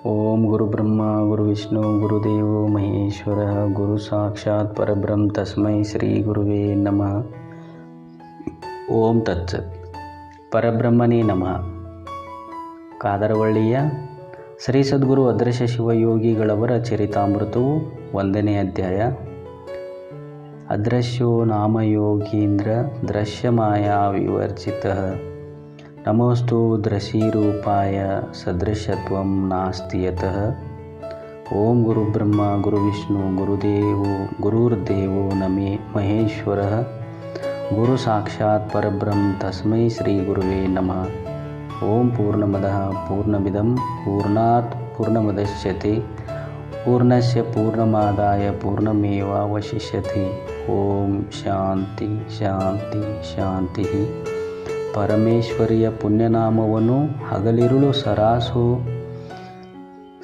ಓಂ ಗುರು ಬ್ರಹ್ಮ ಗುರು ವಿಷ್ಣು ಗುರುದೇವೋ ಮಹೇಶ್ವರ ಗುರು ಸಾಕ್ಷಾತ್ ಪರಬ್ರಹ್ಮ ತಸ್ಮೈ ಶ್ರೀ ಗುರುವೇ ನಮಃ. ಓಂ ತತ್ಸತ್. ಪರಬ್ರಹ್ಮನೇ ನಮಃ. ಕಾದರವಳ್ಳಿಯ ಶ್ರೀ ಸದ್ಗುರು ಅದೃಶ್ಯ ಶಿವಯೋಗಿಗಳವರ ಚರಿತಾಮೃತವು 1ನೇ ಅಧ್ಯಾಯ. ಅದೃಶ್ಯೋ ನಾಮ ಯೋಗೀಂದ್ರ ದೃಶ್ಯಮಾಯಾ ವಿವರ್ಜಿತಃ ನಮೋಸ್ತು ದೃಶೀರೂಪಾಯ ಸದೃಶತ್ವಂ ನಾಸ್ತಿ ಯತಃ. ಓಂ ಗುರು ಬ್ರಹ್ಮ ಗುರು ವಿಷ್ಣು ಗುರುರ್ದೇವೋ ನಮೇ ಮಹೇಶ್ವರಃ ಗುರು ಸಾಕ್ಷಾತ್ ಪರಬ್ರಹ್ಮ ತಸ್ಮೈ ಶ್ರೀ ಗುರುವೇ ನಮಃ. ಓಂ ಪೂರ್ಣಮದಃ ಪೂರ್ಣಮಿದಂ ಪೂರ್ಣಾತ್ ಪೂರ್ಣಮುದಚ್ಯತೆ ಪೂರ್ಣಸ್ಯ ಪೂರ್ಣಮಾದಾಯ ಪೂರ್ಣಮೇವಾವಶಿಷ್ಯತೆ. ಓಂ ಶಾಂತಿ ಶಾಂತಿ ಶಾಂತಿ. ಪರಮೇಶ್ವರಿಯ ಪುಣ್ಯನಾಮವನ್ನು ಹಗಲಿರುಳು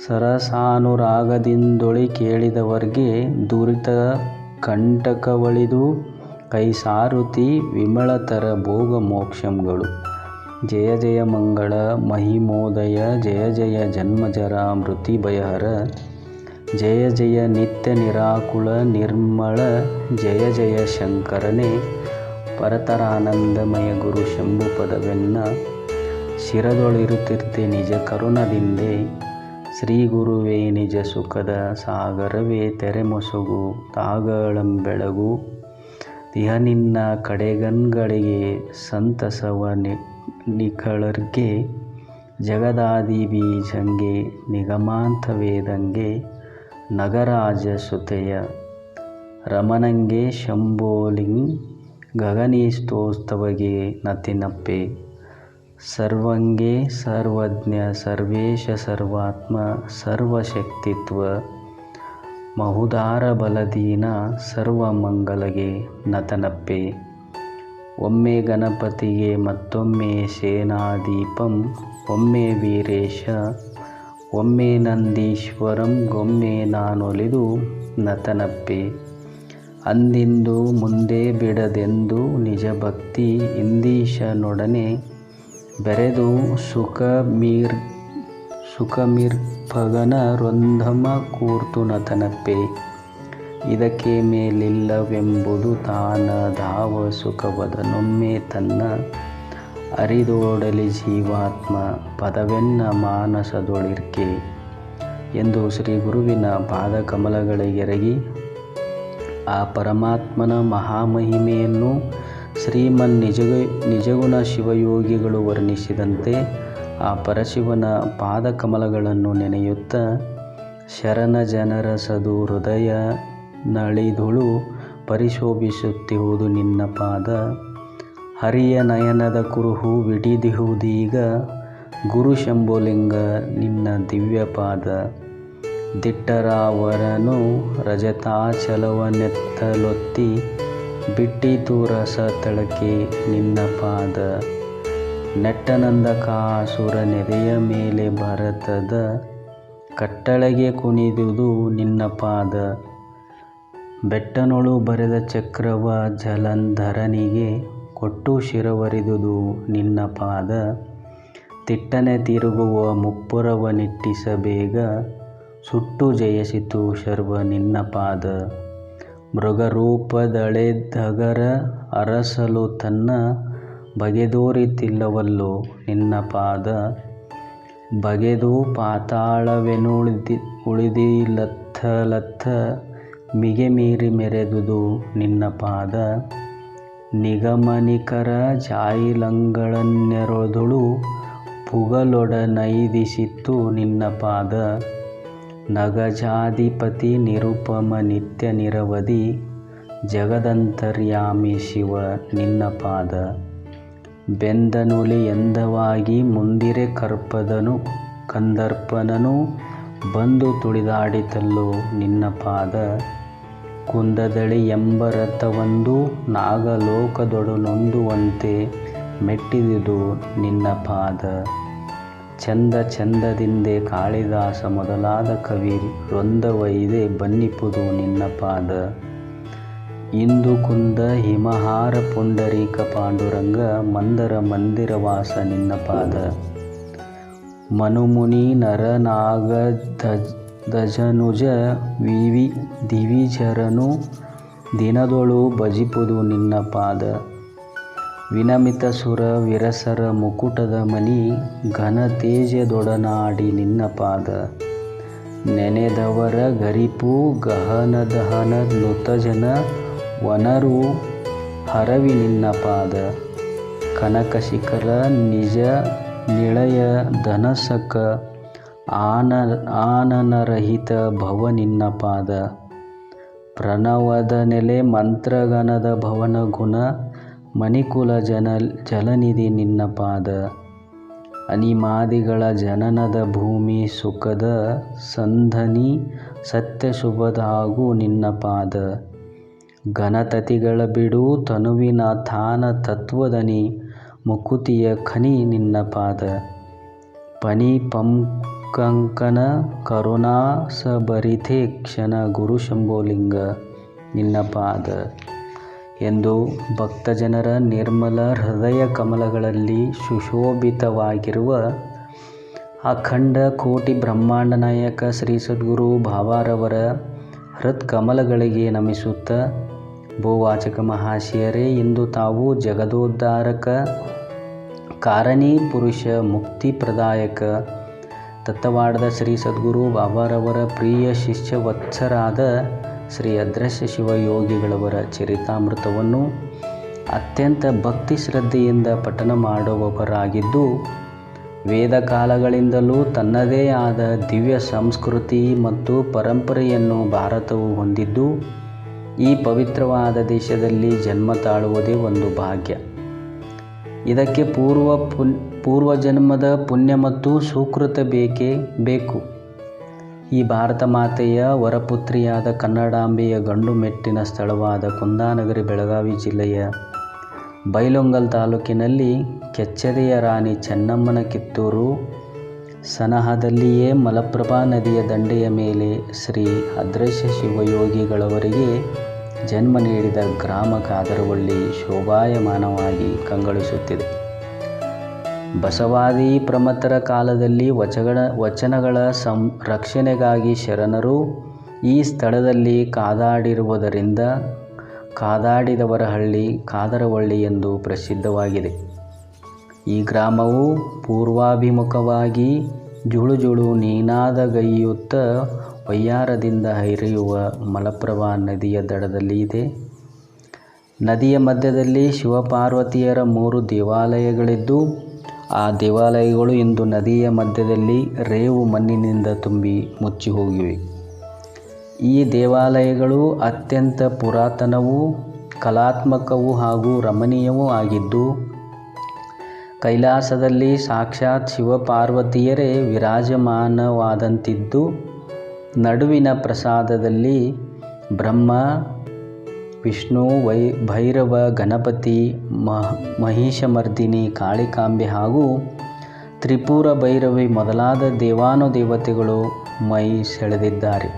ಸರಸಾನುರಾಗದಿಂದೊಳಿ ಕೇಳಿದವರ್ಗೆ ದುರಿತ ಕಂಟಕವಳಿದು ಕೈಸಾರುತಿ ವಿಮಳತರ ಭೋಗ ಮೋಕ್ಷಂಗಳು. ಜಯ ಜಯ ಮಂಗಳ ಮಹಿಮೋದಯ ಜಯ ಜಯ ಜನ್ಮಜರ ಮೃತಿಭಯಹರ ಜಯ ಜಯ ನಿತ್ಯ ನಿರಾಕುಳ ನಿರ್ಮಳ ಜಯ ಜಯ ಶಂಕರನೇ. ಪರತರಾನಂದಮಯ ಗುರು ಶಂಭು ಪದವೆನ್ನ ಶಿರದೊಳಿರುತ್ತಿರ್ತೆ ನಿಜ ಕರುಣದಿಂದೆ. ಶ್ರೀ ಗುರುವೇ ನಿಜ ಸುಖದ ಸಾಗರವೇ ತೆರೆಮೊಸಗು ತಾಗಳಂಬೆಳಗು. ದಿಹ ನಿನ್ನ ಕಡೆಗಣ್ಗಳಿಗೆ ಸಂತಸವ ನಿಖಳರ್ಗೆ ಜಗದಾದಿ ಬೀಜಂಗೆ ನಿಗಮಾಂತ ವೇದಂಗೆ ನಗರಾಜ ಸುತೆಯ ರಮಣಂಗೆ ಶಂಭೋಲಿಂಗ್ ಗಗನೀಸ್ತೋಸ್ತವಗೆ ನತಿನಪ್ಪೆ. ಸರ್ವಂಗೆ ಸರ್ವಜ್ಞ ಸರ್ವೇಶ ಸರ್ವಾತ್ಮ ಸರ್ವಶಕ್ತಿತ್ವ ಮಹುದಾರ ಬಲದೀನ ಸರ್ವಮಂಗಲಗೆ ನತನಪ್ಪೆ. ಒಮ್ಮೆ ಗಣಪತಿಗೆ ಮತ್ತೊಮ್ಮೆ ಸೇನಾದೀಪಂ ಒಮ್ಮೆ ವೀರೇಶ ಒಮ್ಮೆ ನಂದೀಶ್ವರಂ ಗೊಮ್ಮೆ ನಾನೊಲಿದು ನತನಪ್ಪೆ. ಅಂದಿಂದು ಮುಂದೆ ಬಿಡದೆಂದು ನಿಜ ಭಕ್ತಿ ಇಂದೀಶನೊಡನೆ ಬೆರೆದು ಸುಖಮಿರ್ಪಗನ ರೊಂಧಮ ಕೂರ್ತು ನತನಪ್ಪೆ. ಇದಕ್ಕೆ ಮೇಲಿಲ್ಲವೆಂಬುದು ತಾನ ಧಾವ ಸುಖವದನೊಮ್ಮೆ ತನ್ನ ಅರಿದೋಡಲಿ ಜೀವಾತ್ಮ ಪದವೆನ್ನ ಮಾನಸದೊಳಿರ್ಕೆ ಎಂದು ಶ್ರೀ ಗುರುವಿನ ಪಾದಕಮಲಗಳಿಗೆರಗಿ ಆ ಪರಮಾತ್ಮನ ಮಹಾಮಹಿಮೆಯನ್ನು ಶ್ರೀಮನ್ ನಿಜಗುಣ ಶಿವಯೋಗಿಗಳು ವರ್ಣಿಸಿದಂತೆ ಆ ಪರಶಿವನ ಪಾದಕಮಲಗಳನ್ನು ನೆನೆಯುತ್ತಾ ಶರಣ ಜನರ ಸದು ಹೃದಯ ನಳಿದುಳು ಪರಿಶೋಭಿಸುತ್ತಿಹುದು ನಿನ್ನ ಪಾದ. ಹರಿಯ ನಯನದ ಕುರುಹು ವಿಡಿದಿಹುದೀಗ ಗುರು ಶಂಭುಲಿಂಗ ನಿನ್ನ ದಿವ್ಯಪಾದ. ದಿಟ್ಟರಾವರನು ರಜತಾಚಲವನೆತ್ತಲೊತ್ತಿ ಬಿಟ್ಟಿತು ರಸ ತಳಕೆ ನಿನ್ನ ಪಾದ. ನೆಟ್ಟನಂದಕಾಸುರ ನೆರೆಯ ಮೇಲೆ ಭರತದ ಕಟ್ಟಳೆಗೆ ಕುಣಿದುದು ನಿನ್ನ ಪಾದ. ಬೆಟ್ಟನೊಳು ಬರೆದ ಚಕ್ರವ ಜಲಂಧರನಿಗೆ ಕೊಟ್ಟು ಶಿರವರಿದುದು ನಿನ್ನ ಪಾದ. ತಿಟ್ಟನೆ ತಿರುಗುವ ಮುಪ್ಪುರವ ನಿಟ್ಟಿಸಬೇಗ ಸುಟ್ಟು ಜಯಿಸಿತು ಶರ್ವ ನಿನ್ನ ಪಾದ. ಮೃಗರೂಪದಳೆದಗರ ಅರಸಲು ತನ್ನ ಬಗೆದೋರಿತಿಲ್ಲವಲ್ಲೋ ನಿನ್ನ ಪಾದ. ಬಗೆದು ಪಾತಾಳವೆನುಳಿದಿಲತ್ತ ಮಿಗೆ ಮೀರಿ ಮೆರೆದುದು ನಿನ್ನ ಪಾದ. ನಿಗಮನಿಕರ ಜಾಯಿಲಂಗಳನ್ನೆರೊದಳು ಪುಗಲೊಡನೈದಿಸಿತ್ತು ನಿನ್ನ ಪಾದ. ನಗಜಾಧಿಪತಿ ನಿರುಪಮ ನಿತ್ಯ ನಿರವಧಿ ಜಗದಂತರ್ಯಾಮಿ ಶಿವ ನಿನ್ನ ಪಾದ. ಬೆಂದನುಲಿ ಎಂದವಾಗಿ ಮುಂದಿರೆ ಕಂದರ್ಪನನು ಬಂದು ತುಳಿದಾಡಿತಲ್ಲೋ ನಿನ್ನ ಪಾದ. ಕುಂದದಳಿ ಎಂಬ ರಥವೊಂದು ನಾಗಲೋಕದೊಡು ನೊಂದುವಂತೆ ಮೆಟ್ಟಿದುದು ನಿನ್ನ ಪಾದ. ಚಂದ ಚಂದದಿಂದೆ ಕಾಳಿದಾಸ ಮೊದಲಾದ ಕವಿ ರೊಂದವೈದೆ ಬನ್ನಿಪುದು ನಿನ್ನ ಪಾದ. ಇಂದು ಕುಂದ ಹಿಮಹಾರ ಪುಂಡರೀಕ ಪಾಂಡುರಂಗ ಮಂದರ ಮಂದಿರವಾಸ ನಿನ್ನ ಪಾದ. ಮನುಮುನಿ ನರನಾಗ ದಜನುಜ ದಿವಿಜರನು ದಿನದೊಳು ಭಜಿಪುದು ನಿನ್ನ ಪಾದ. ವಿನಮಿತ ಸುರ ವಿರಸರ ಮುಕುಟದ ಮನಿ ಘನ ತೇಜದೊಡನಾಡಿ ನಿನ್ನ ಪಾದ. ನೆನೆದವರ ಗರಿಪು ಗಹನ ದಹನ ನುತಜನ ವನರು ಹರವಿ ನಿನ್ನ ಪಾದ. ಕನಕ ಶಿಖರ ನಿಜ ನಿಳಯ ಧನಸಕ ಆನನರಹಿತ ಭವ ನಿನ್ನ ಪಾದ. ಪ್ರಣವದ ನೆಲೆ ಮಂತ್ರಗಣದ ಭವನ ಗುಣ ಮಣಿಕುಲ ಜಲನಿಧಿ ನಿನ್ನ ಪಾದ. ಅನಿಮಾದಿಗಳ ಜನನದ ಭೂಮಿ ಸುಖದ ಸಂಧನಿ ಸತ್ಯ ಶುಭದ ಹಾಗೂ ನಿನ್ನ ಪಾದ. ಘನತತಿಗಳ ಬಿಡು ತನುವಿನ ಥಾನ ತತ್ವದನಿ ಮುಕುತಿಯ ಖನಿ ನಿನ್ನ ಪಾದ. ಪನಿ ಪಂಕಂಕನ ಕರುಣಾಸಭರಿತೆ ಕ್ಷಣ ಗುರು ಶಂಭೋಲಿಂಗ ನಿನ್ನ ಪಾದ ಎಂದು ಭಕ್ತಜನರ ನಿರ್ಮಲ ಹೃದಯ ಕಮಲಗಳಲ್ಲಿ ಸುಶೋಭಿತವಾಗಿರುವ ಅಖಂಡ ಕೋಟಿ ಬ್ರಹ್ಮಾಂಡ ನಾಯಕ ಶ್ರೀ ಸದ್ಗುರು ಬಾಬಾರವರ ಹೃತ್ಕಮಲಗಳಿಗೆ ನಮಿಸುತ್ತಾ, ಭೂವಾಚಕ ಮಹಾಶಯರೇ, ಇಂದು ತಾವು ಜಗದೋದ್ಧಾರಕ ಕಾರಣಿ ಪುರುಷ ಮುಕ್ತಿ ಪ್ರದಾಯಕ ತತ್ತವಾಡದ ಶ್ರೀ ಸದ್ಗುರು ಬಾಬಾರವರ ಪ್ರಿಯ ಶಿಷ್ಯವತ್ಸರಾದ ಶ್ರೀ ಅದೃಶ್ಯ ಶಿವಯೋಗಿಗಳವರ ಚರಿತಾಮೃತವನ್ನು ಅತ್ಯಂತ ಭಕ್ತಿ ಶ್ರದ್ಧೆಯಿಂದ ಪಠನ ಮಾಡುವವರಾಗಿದ್ದು, ವೇದ ಕಾಲಗಳಿಂದಲೂ ತನ್ನದೇ ಆದ ದಿವ್ಯ ಸಂಸ್ಕೃತಿ ಮತ್ತು ಪರಂಪರೆಯನ್ನು ಭಾರತವು ಹೊಂದಿದ್ದು, ಈ ಪವಿತ್ರವಾದ ದೇಶದಲ್ಲಿ ಜನ್ಮ ತಾಳುವುದೇ ಒಂದು ಭಾಗ್ಯ. ಇದಕ್ಕೆ ಪೂರ್ವಜನ್ಮದ ಪುಣ್ಯ ಮತ್ತು ಸುಕೃತ ಬೇಕು. ಈ ಭಾರತ ಮಾತೆಯ ವರಪುತ್ರಿಯಾದ ಕನ್ನಡಾಂಬೆಯ ಗಂಡು ಮೆಟ್ಟಿನ ಸ್ಥಳವಾದ ಕುಂದಾನಗರಿ ಬೆಳಗಾವಿ ಜಿಲ್ಲೆಯ ಬೈಲೊಂಗಲ್ ತಾಲೂಕಿನಲ್ಲಿ ಕೆಚ್ಚೆದೆಯ ರಾಣಿ ಚೆನ್ನಮ್ಮನ ಕಿತ್ತೂರು ಸನಹದಲ್ಲಿಯೇ ಮಲಪ್ರಭಾ ನದಿಯ ದಂಡೆಯ ಮೇಲೆ ಶ್ರೀ ಅದೃಶ್ಯ ಶಿವಯೋಗಿಗಳವರಿಗೆ ಜನ್ಮ ನೀಡಿದ ಗ್ರಾಮ ಕಾದರವಳ್ಳಿ ಶೋಭಾಯಮಾನವಾಗಿ ಕಂಗೊಳಿಸುತ್ತಿದೆ. ಬಸವಾದಿ ಪ್ರಮಥರ ಕಾಲದಲ್ಲಿ ವಚನಗಳ ರಕ್ಷಣೆಗಾಗಿ ಶರಣರು ಈ ಸ್ಥಳದಲ್ಲಿ ಕಾದಾಡಿರುವುದರಿಂದ ಕಾದಾಡಿದವರ ಹಳ್ಳಿ ಕಾದರವಳ್ಳಿ ಎಂದು ಪ್ರಸಿದ್ಧವಾಗಿದೆ. ಈ ಗ್ರಾಮವು ಪೂರ್ವಾಭಿಮುಖವಾಗಿ ಜುಳುಜುಳು ನೀನಾದಗೈಯುತ್ತ ವಯ್ಯಾರದಿಂದ ಹರಿಯುವ ಮಲಪ್ರಭಾ ನದಿಯ ದಡದಲ್ಲಿ ಇದೆ. ನದಿಯ ಮಧ್ಯದಲ್ಲಿ ಶಿವಪಾರ್ವತಿಯರ 3 ದೇವಾಲಯಗಳಿದ್ದು, ಆ ದೇವಾಲಯಗಳು ಇಂದು ನದಿಯ ಮಧ್ಯದಲ್ಲಿ ರೇವು ಮಣ್ಣಿನಿಂದ ತುಂಬಿ ಮುಚ್ಚಿ ಹೋಗಿವೆ. ಈ ದೇವಾಲಯಗಳು ಅತ್ಯಂತ ಪುರಾತನವೂ ಕಲಾತ್ಮಕವೂ ಹಾಗೂ ರಮಣೀಯವೂ ಆಗಿದ್ದು, ಕೈಲಾಸದಲ್ಲಿ ಸಾಕ್ಷಾತ್ ಶಿವಪಾರ್ವತಿಯರೇ ವಿರಾಜಮಾನವಾದಂತಿದ್ದು, ನಡುವಿನ ಪ್ರಸಾದದಲ್ಲಿ ಬ್ರಹ್ಮ, ವಿಷ್ಣು, ಭೈರವ, ಗಣಪತಿ, ಮಹಿಷಮರ್ದಿನಿ, ಕಾಳಿಕಾಂಬೆ ಹಾಗೂ ತ್ರಿಪುರ ಭೈರವಿ ಮೊದಲಾದ ದೇವಾನುದೇವತೆಗಳು ಮೈ ಸೆಳೆದಿದ್ದಾರೆ.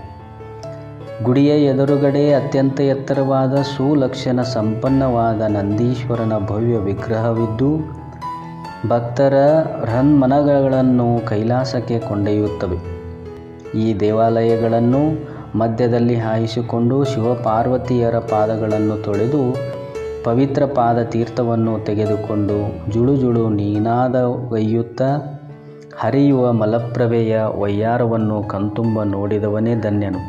ಗುಡಿಯ ಎದುರುಗಡೆ ಅತ್ಯಂತ ಎತ್ತರವಾದ ಸುಲಕ್ಷಣ ಸಂಪನ್ನವಾದ ನಂದೀಶ್ವರನ ಭವ್ಯ ವಿಗ್ರಹವಿದ್ದು, ಭಕ್ತರ ಹೃನ್ಮನಗಳನ್ನು ಕೈಲಾಸಕ್ಕೆ ಕೊಂಡೊಯ್ಯುತ್ತವೆ. ಈ ದೇವಾಲಯಗಳನ್ನು ಮಧ್ಯದಲ್ಲಿ ಹಾಯಿಸಿಕೊಂಡು ಶಿವಪಾರ್ವತಿಯರ ಪಾದಗಳನ್ನು ತೊಳೆದು ಪವಿತ್ರ ಪಾದ ತೀರ್ಥವನ್ನು ತೆಗೆದುಕೊಂಡು ಜುಳುಜುಳು ನೀನಾದಗೈಯುತ್ತ ಹರಿಯುವ ಮಲಪ್ರಭೆಯ ವಯ್ಯಾರವನ್ನು ಕಣ್ತುಂಬ ನೋಡಿದವನೇ ಧನ್ಯನು.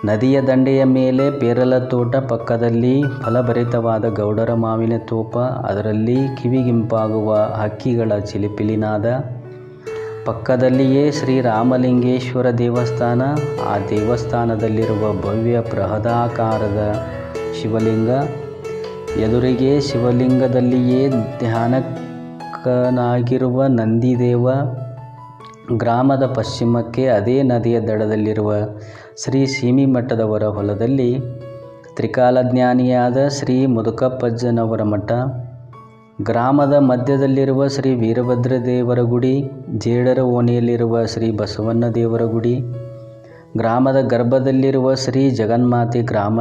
ನದಿಯ ದಂಡೆಯ ಮೇಲೆ ಪೇರಲ ತೋಟ, ಪಕ್ಕದಲ್ಲಿ ಫಲಭರಿತವಾದ ಗೌಡರ ಮಾವಿನ ತೋಪ, ಅದರಲ್ಲಿ ಕಿವಿಗಿಂಪಾಗುವ ಹಕ್ಕಿಗಳ ಚಿಲಿಪಿಲಿನಾದ, ಪಕ್ಕದಲ್ಲಿಯೇ ಶ್ರೀರಾಮಲಿಂಗೇಶ್ವರ ದೇವಸ್ಥಾನ, ಆ ದೇವಸ್ಥಾನದಲ್ಲಿರುವ ಭವ್ಯ ಬೃಹದಾಕಾರದ ಶಿವಲಿಂಗ, ಎದುರಿಗೆ ಶಿವಲಿಂಗದಲ್ಲಿಯೇ ಧ್ಯಾನಕ್ಕನಾಗಿರುವ ನಂದಿದೇವ, ಗ್ರಾಮದ ಪಶ್ಚಿಮಕ್ಕೆ ಅದೇ ನದಿಯ ದಡದಲ್ಲಿರುವ ಶ್ರೀ ಸೀಮಿಮಠದವರ ಹೊಲದಲ್ಲಿ ತ್ರಿಕಾಲಜ್ಞಾನಿಯಾದ ಶ್ರೀ ಮುದುಕಪ್ಪಜ್ಜನವರ ಮಠ, ಗ್ರಾಮದ ಮಧ್ಯದಲ್ಲಿರುವ ಶ್ರೀ ವೀರಭದ್ರ ದೇವರ ಗುಡಿ, ಜೇಡರ ಓಣಿಯಲ್ಲಿರುವ ಶ್ರೀ ಬಸವಣ್ಣ ದೇವರ ಗುಡಿ, ಗ್ರಾಮದ ಗರ್ಭದಲ್ಲಿರುವ ಶ್ರೀ ಜಗನ್ಮಾತೆ ಗ್ರಾಮ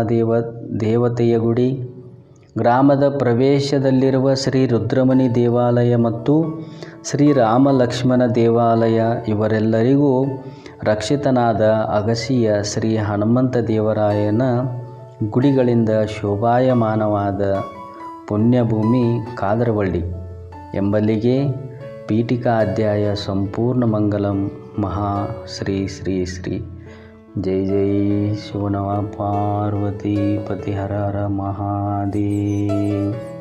ದೇವತೆಯ ಗುಡಿ, ಗ್ರಾಮದ ಪ್ರವೇಶದಲ್ಲಿರುವ ಶ್ರೀ ರುದ್ರಮುನಿ ದೇವಾಲಯ ಮತ್ತು ಶ್ರೀ ರಾಮ ಲಕ್ಷ್ಮಣ ದೇವಾಲಯ ಇವರೆಲ್ಲರಿಗೂ ರಕ್ಷಿತನಾದ ಅಗಸಿಯ ಶ್ರೀ ಹನುಮಂತ ದೇವರಾಯನ ಗುಡಿಗಳಿಂದ ಶೋಭಾಯಮಾನವಾದ ಪುಣ್ಯಭೂಮಿ ಕಾದರವಳ್ಳಿ ಎಂಬಲ್ಲಿಗೆ ಪೀಠಿಕಾ ಅಧ್ಯಾಯ ಸಂಪೂರ್ಣ ಮಂಗಲಂ ಮಹಾ ಶ್ರೀ ಶ್ರೀ ಶ್ರೀ ಜೈ ಜೈ ಶಿವನವ ಪಾರ್ವತಿ ಪತಿ ಹರ ಹರ ಮಹಾದೇವ್.